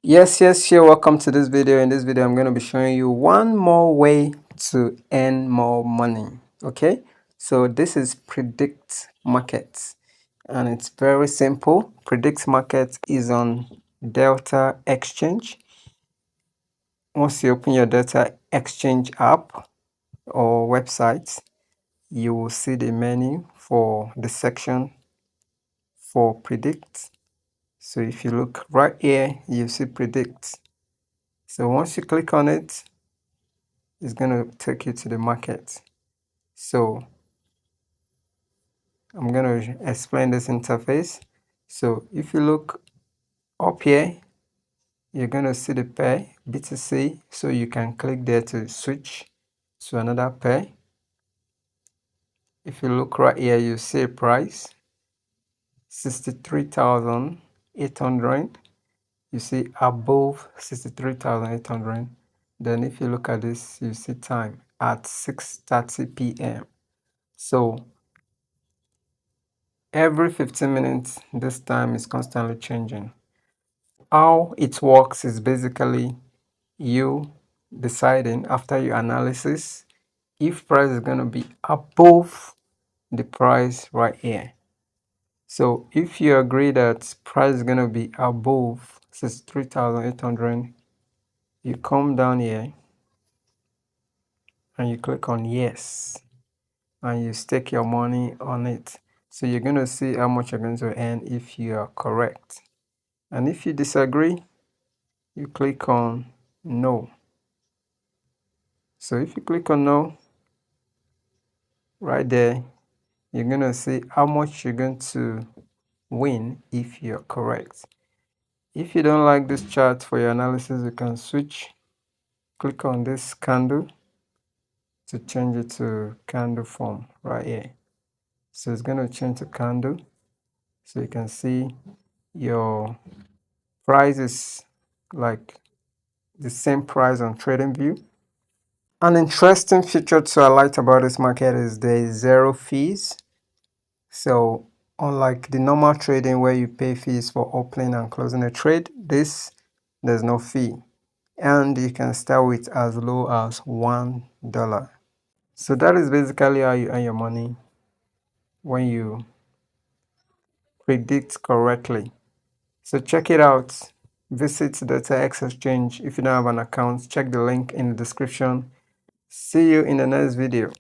Yes, you're welcome to this video. In this video, I'm going to be showing you one more way to earn more money. Okay, so this is Predict Markets, and it's very simple. Predict Markets is on Delta Exchange. Once you open your Delta Exchange app or website, you will see the menu for the section for Predict. So if you look right here, you see Predict. So once you click on it, it's going to take you to the market. So I'm going to explain this interface. So if you look up here, you're going to see the pair BTC. So you can click there to switch to another pair. If you look right here, you see a price 63,800. You see above 63,800. Then if you look at this, you see time at 6:30 p.m. So every 15 minutes, this time is constantly changing. How it works is basically you deciding after your analysis if price is going to be above the price right here. So if you agree that price is going to be above 63,800, you come down here and you click on yes, and you stake your money on it. So you're going to see how much you're going to earn if you are correct. And if you disagree, you click on no. So if you click on no, right there, you're going to see how much you're going to win if you're correct. If you don't like this chart for your analysis, you can switch. Click on this candle to change it to candle form right here. So it's going to change to candle. So you can see your price is like the same price on TradingView. An interesting feature to highlight about this market is there is zero fees. So unlike the normal trading where you pay fees for opening and closing a trade, there's no fee. And you can start with as low as $1. So that is basically how you earn your money when you predict correctly. So check it out. Visit the TX Exchange. If you don't have an account, check the link in the description. See you in the next video.